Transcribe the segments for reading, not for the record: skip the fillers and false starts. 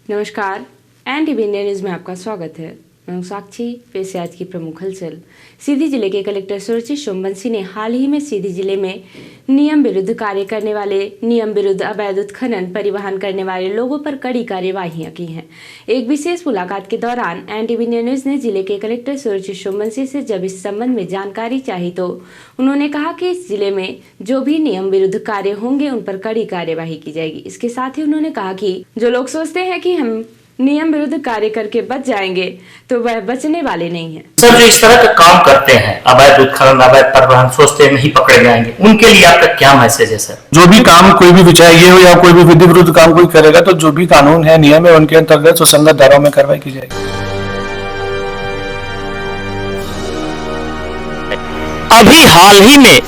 नमस्कार, NTV India news में आपका स्वागत है। मैं हूं साक्षी। पेश है आज की प्रमुख हलचल। सीधी जिले के कलेक्टर सुरुचि सोमवंशी ने हाल ही में सीधी जिले में नियम विरुद्ध कार्य करने वाले, नियम विरुद्ध अवैध उत्खनन परिवहन करने वाले लोगों पर कड़ी कार्यवाहियां की हैं। एक विशेष मुलाकात के दौरान NTV इंडिया न्यूज़ ने जिले के कलेक्टर सुरुचि सोमवंशी से जब इस संबंध में जानकारी चाही तो उन्होंने कहा कि इस जिले में जो भी नियम विरुद्ध कार्य होंगे उन पर कड़ी कार्यवाही की जाएगी। इसके साथ ही उन्होंने कहा कि जो लोग सोचते हैं कि हम नियम विरुद्ध कार्य करके बच जाएंगे तो वह बचने वाले नहीं हैं। सर, जो इस तरह का काम करते हैं, अवैध उत्खनन, अवैध परिवहन, सोचते हैं नहीं पकड़े जाएंगे, उनके लिए आपका क्या मैसेज है सर? जो भी काम कोई भी विचार ये हो या कोई भी विधि विरुद्ध काम कोई करेगा तो जो भी कानून है, नियम है, उनके अंतर्गत सुसंगत धाराओं में कार्रवाई की जाएगी। अभी हाल ही में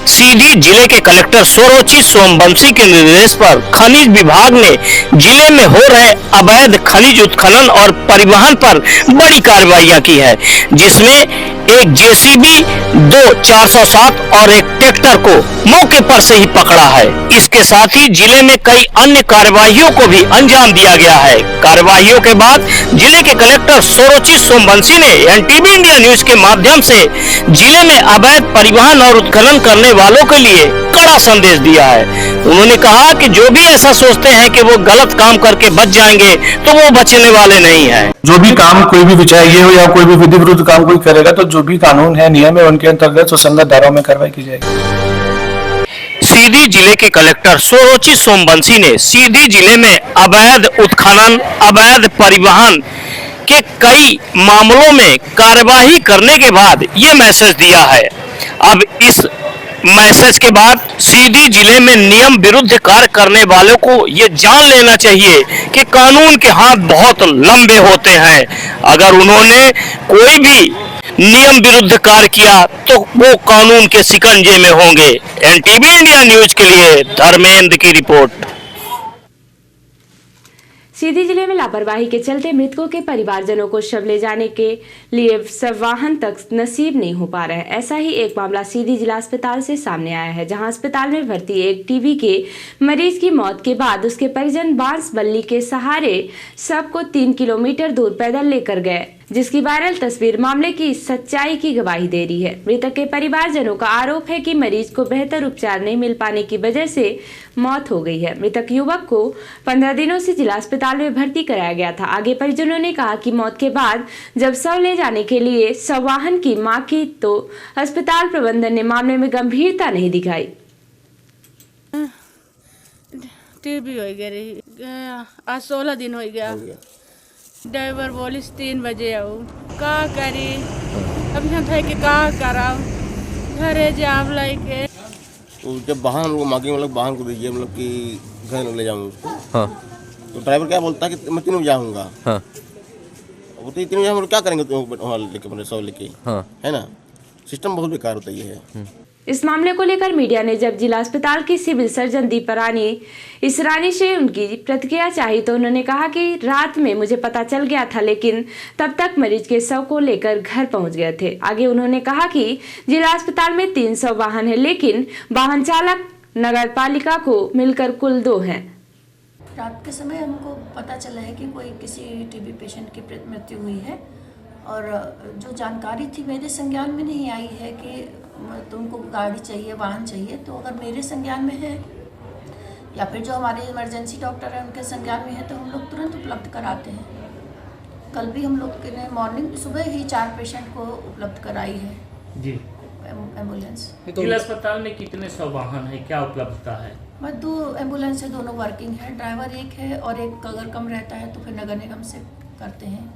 सीधी जिले के कलेक्टर सुरुचि सोमवंशी के निर्देश पर खनिज विभाग ने जिले में हो रहे अवैध खनिज उत्खनन और परिवहन पर बड़ी कार्रवाइयां की है, जिसमें एक जेसीबी, 2 407 और एक ट्रैक्टर को मौके पर से ही पकड़ा है। इसके साथ ही जिले में कई अन्य कार्रवाइयों को भी अंजाम दिया गया है। कार्रवाइयों के बाद जिले के कलेक्टर सुरुचि सोमवंशी ने NTV इंडिया न्यूज के माध्यम से जिले में अवैध परिवहन और उत्खनन करने वालों के लिए कड़ा संदेश दिया है। उन्होंने कहा कि जो भी ऐसा सोचते हैं कि वो गलत काम करके बच जाएंगे तो वो बचने वाले नहीं है। जो भी काम कोई भी विचार ये हो या कोई भी विधि विरुद्ध काम कोई करेगा तो जो भी कानून है, नियम है, उनके अंतर्गत सुसंगत धाराओं में कार्रवाई की जाएगी। सीधी जिले के कलेक्टर सुरुचि सोमवंशी ने सीधी जिले में अवैध उत्खनन, अवैध परिवहन के कई मामलों में कार्यवाही करने के बाद ये मैसेज दिया है। अब इस मैसेज के बाद सीधी जिले में नियम विरुद्ध कार्य करने वालों को ये जान लेना चाहिए कि कानून के हाथ बहुत लंबे होते हैं। अगर उन्होंने कोई भी नियम विरुद्ध कार्य किया तो वो कानून के शिकंजे में होंगे। NTV इंडिया न्यूज के लिए धर्मेंद्र की रिपोर्ट। सीधी जिले में लापरवाही के चलते मृतकों के परिवारजनों को शव ले जाने के लिए शव वाहन तक नसीब नहीं हो पा रहा है। ऐसा ही एक मामला सीधी जिला अस्पताल से सामने आया है, जहां अस्पताल में भर्ती एक टीबी के मरीज की मौत के बाद उसके परिजन बांस बल्ली के सहारे शव को 3 किलोमीटर दूर पैदल लेकर गए, जिसकी वायरल तस्वीर मामले की सच्चाई की गवाही दे रही है। मृतक के परिवारजनों का आरोप है कि मरीज को बेहतर उपचार नहीं मिल पाने की वजह से मौत हो गई है। मृतक युवक को 15 दिनों से जिला अस्पताल में भर्ती कराया गया था। आगे परिजनों ने कहा कि मौत के बाद जब शव ले जाने के लिए शव वाहन की मांग की तो अस्पताल प्रबंधन ने मामले में गंभीरता नहीं दिखाई। टीबी हो गया, आज 16 दिन हो गया। ड्राइवर बोलिस 3 बजे आओ, का करी अब यहाँ था कि का कराओ, घरे जाम लाइके तो जब वाहन लोग मांगे, मतलब वाहन को दीजिए, मतलब कि घर ले जाऊँ उसको। हाँ। तो ड्राइवर क्या बोलता है कि मैं 3 बजे आऊँगा। हाँ। वो तो 3 बजे हम लोग क्या करेंगे तो वहाँ लेके, मतलब सब लेके। हाँ। है ना, सिस्टम बहुत बेकार होता है। इस मामले को लेकर मीडिया ने जब जिला अस्पताल की सिविल सर्जन दीपा इसरानी से उनकी प्रतिक्रिया चाही तो उन्होंने कहा कि रात में मुझे पता चल गया था, लेकिन तब तक मरीज के शव को लेकर घर पहुंच गए थे। आगे उन्होंने कहा कि जिला अस्पताल में 300 वाहन है, लेकिन वाहन चालक नगर पालिका को मिलकर कुल 2 हैं। रात के समय हमको पता चला है कि कोई किसी टीबी पेशेंट की मृत्यु हुई है, और जो जानकारी थी मेरे संज्ञान में नहीं आई है कि तुमको गाड़ी चाहिए, वाहन चाहिए। तो अगर मेरे संज्ञान में है या फिर जो हमारे इमरजेंसी डॉक्टर हैं उनके संज्ञान में है तो हम लोग तुरंत उपलब्ध कराते हैं। कल भी हम लोग ने मॉर्निंग सुबह ही 4 पेशेंट को उपलब्ध कराई है जी एम्बुलेंस। जिला अस्पताल में कितने सौ वाहन है, क्या उपलब्धता है? 2 एम्बुलेंस है, दोनों वर्किंग है। ड्राइवर एक है और एक अगर कम रहता है तो फिर नगर निगम से करते हैं।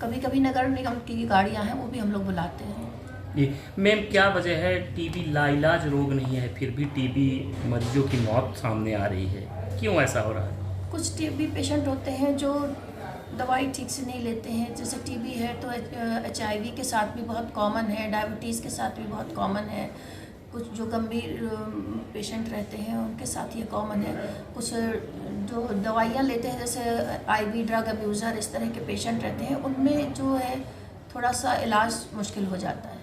कभी कभी नगर निगम की गाड़ियां हैं वो भी हम लोग बुलाते हैं। जी मैम, क्या वजह है टीबी लाइलाज रोग नहीं है फिर भी टीबी मरीजों की मौत सामने आ रही है, क्यों ऐसा हो रहा है? कुछ टीबी पेशेंट होते हैं जो दवाई ठीक से नहीं लेते हैं। जैसे टीबी है तो HIV के साथ भी बहुत कॉमन है, डायबिटीज़ के साथ भी बहुत कॉमन है। कुछ जो गंभीर पेशेंट रहते हैं उनके साथ ये कॉमन है। कुछ जो दवाइयाँ लेते हैं जैसे IV ड्रग अब्यूज़र, इस तरह के पेशेंट रहते हैं, उनमें जो है थोड़ा सा इलाज मुश्किल हो जाता है।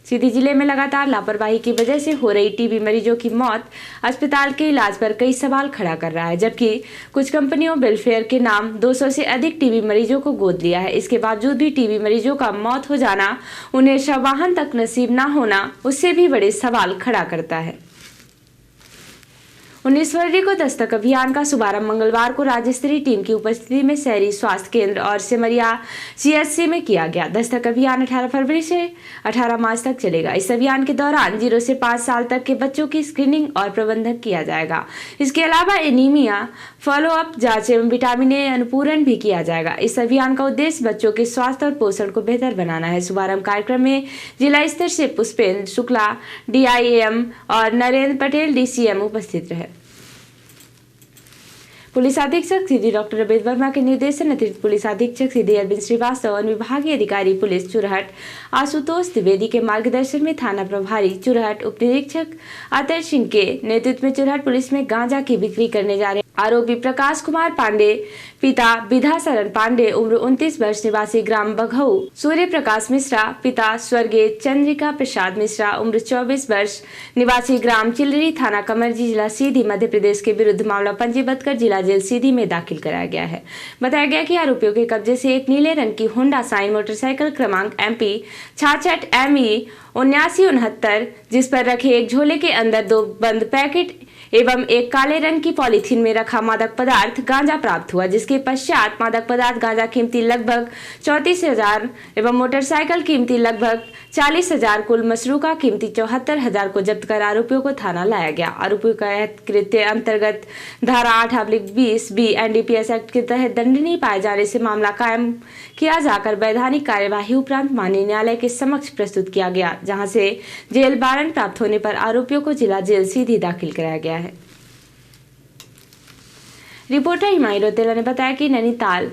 सीधी जिले में लगातार लापरवाही की वजह से हो रही टीबी मरीजों की मौत अस्पताल के इलाज पर कई सवाल खड़ा कर रहा है, जबकि कुछ कंपनियों वेलफेयर के नाम 200 से अधिक टीबी मरीजों को गोद लिया है। इसके बावजूद भी टीबी मरीजों का मौत हो जाना, उन्हें शववाहन तक नसीब न होना उससे भी बड़े सवाल खड़ा करता है। 19 फरवरी को दस्तक अभियान का शुभारंभ मंगलवार को राज्य स्तरीय टीम की उपस्थिति में शहरी स्वास्थ्य केंद्र और सिमरिया CHC में किया गया। दस्तक अभियान 18 फरवरी से 18 मार्च तक चलेगा। इस अभियान के दौरान 0 से 5 साल तक के बच्चों की स्क्रीनिंग और प्रबंधन किया जाएगा। इसके अलावा एनीमिया, फॉलोअप जांच एवं विटामिन ए अनुपूरण भी किया जाएगा। इस अभियान का उद्देश्य बच्चों के स्वास्थ्य और पोषण को बेहतर बनाना है। शुभारंभ कार्यक्रम में जिला स्तर से पुष्पेंद्र शुक्ला DIAM और नरेंद्र पटेल DCM उपस्थित रहे। पुलिस अधीक्षक सीधी डॉक्टर अभेद वर्मा के निर्देशन अतिरिक्त पुलिस अधीक्षक सीधी अरविंद श्रीवास्तव और विभागीय अधिकारी पुलिस चुरहट आशुतोष द्विवेदी के मार्गदर्शन में थाना प्रभारी चुरहट उप निरीक्षक अतर सिंह के नेतृत्व में चुरहट पुलिस में गांजा की बिक्री करने जा रहे आरोपी प्रकाश कुमार पांडे पिता विधा शरण पांडे उम्र 29 वर्ष निवासी ग्राम बघऊ, सूर्य प्रकाश मिश्रा पिता स्वर्गीय चंद्रिका प्रसाद मिश्रा उम्र 24 वर्ष निवासी ग्राम चिलरी थाना कमरजी जिला सीधी मध्य प्रदेश के विरुद्ध मामला पंजीबद्ध कर जिला जेल सीधी में दाखिल कराया गया है। बताया गया कि आरोपियों के कब्जे से एक नीले रंग की होंडा साइन मोटरसाइकिल क्रमांक MP 66 ME 7969 जिस पर रखे एक झोले के अंदर 2 बंद पैकेट एवं एक काले रंग की पॉलीथीन में रखा मादक पदार्थ गांजा प्राप्त हुआ, जिसके पश्चात मादक पदार्थ गांजा कीमती लगभग 34,000 एवं मोटरसाइकिल कीमती लगभग 40,000, कुल मसरूका कीमती 74,000 को जब्त कर आरोपियों को थाना लाया गया। आरोपियों का कृत्य अंतर्गत धारा 8/20B NDPS एक्ट के तहत दंडनीय पाए जाने से मामला कायम किया जाकर वैधानिक कार्यवाही उपरांत माननीय न्यायालय के समक्ष प्रस्तुत किया गया, जहां से जेल वारंट प्राप्त होने पर आरोपियों को जिला जेल सीधी दाखिल कराया गया है। रिपोर्टर हिमायत रौतेला ने बताया कि नैनीताल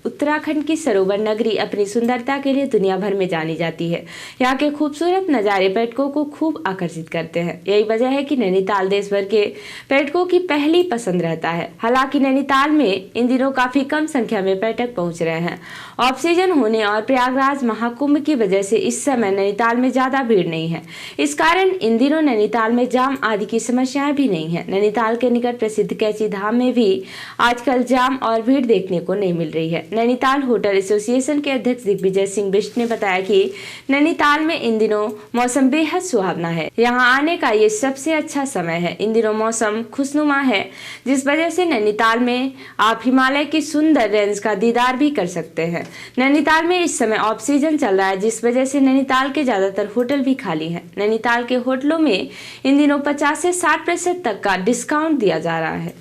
उत्तराखंड की सरोवर नगरी अपनी सुंदरता के लिए दुनिया भर में जानी जाती है। यहाँ के खूबसूरत नज़ारे पर्यटकों को खूब आकर्षित करते हैं। यही वजह है कि नैनीताल देश भर के पर्यटकों की पहली पसंद रहता है। हालांकि नैनीताल में इन दिनों काफी कम संख्या में पर्यटक पहुंच रहे हैं। ऑफ सीजन होने और प्रयागराज महाकुंभ की वजह से इस समय नैनीताल में ज्यादा भीड़ नहीं है। इस कारण इन दिनों नैनीताल में जाम आदि की समस्याएं भी नहीं है। नैनीताल के निकट प्रसिद्ध कैची धाम में भी आजकल जाम और भीड़ देखने को नहीं मिल रही है। नैनीताल होटल एसोसिएशन के अध्यक्ष दिग्विजय सिंह बिष्ट ने बताया कि नैनीताल में इन दिनों मौसम बेहद सुहावना है। यहाँ आने का ये सबसे अच्छा समय है। इन दिनों मौसम खुशनुमा है, जिस वजह से नैनीताल में आप हिमालय की सुंदर रेंज का दीदार भी कर सकते हैं। नैनीताल में इस समय ऑफ सीजन चल रहा है, जिस वजह से नैनीताल के ज्यादातर होटल भी खाली हैं। नैनीताल के होटलों में इन दिनों 50 से 60% तक का डिस्काउंट दिया जा रहा है।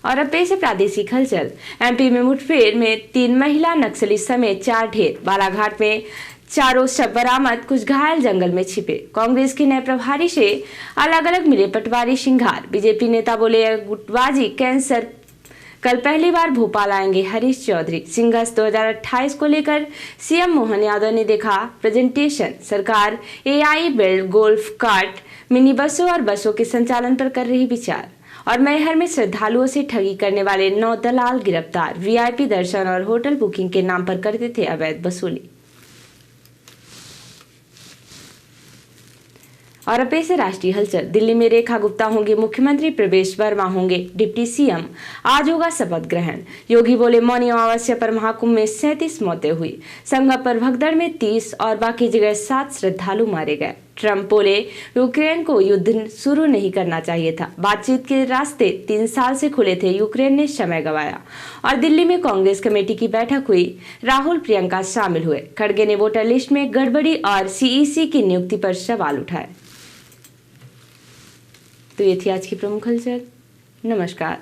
और अब पेश है प्रादेशिक हलचल। MP में मुठभेड़ में 3 महिला नक्सली समेत 4 ढेर। बालाघाट में 4 शव बरामद, कुछ घायल जंगल में छिपे। कांग्रेस के नए प्रभारी से अलग अलग मिले पटवारी सिंघार। बीजेपी नेता बोले गुटबाजी कैंसर। कल पहली बार भोपाल आएंगे हरीश चौधरी। सिंघस 2028 को लेकर CM मोहन यादव ने देखा प्रेजेंटेशन। सरकार AI build golf cart, mini बसों और बसों के संचालन पर कर रही विचार। और मैहर में श्रद्धालुओं से ठगी करने वाले 9 दलाल गिरफ्तार। VIP दर्शन और होटल बुकिंग के नाम पर करते थे अवैध वसूली। और अब से राष्ट्रीय हलचल। दिल्ली में रेखा गुप्ता होंगे मुख्यमंत्री, प्रवेश वर्मा होंगे डिप्टी CM। आज होगा शपथ ग्रहण। योगी बोले मौनी अमावस्या पर महाकुंभ में 37 मौतें हुई। संगम पर भगदड़ में 30 और बाकी जगह 7 श्रद्धालु मारे गए। ट्रंप बोले यूक्रेन को युद्ध शुरू नहीं करना चाहिए था। बातचीत के रास्ते 3 साल से खुले थे, यूक्रेन ने समय गंवाया। और दिल्ली में कांग्रेस कमेटी की बैठक हुई, राहुल प्रियंका शामिल हुए। खड़गे ने वोटर लिस्ट में गड़बड़ी और CEC की नियुक्ति पर सवाल उठाए। तो ये थी आज की प्रमुख हलचल। नमस्कार।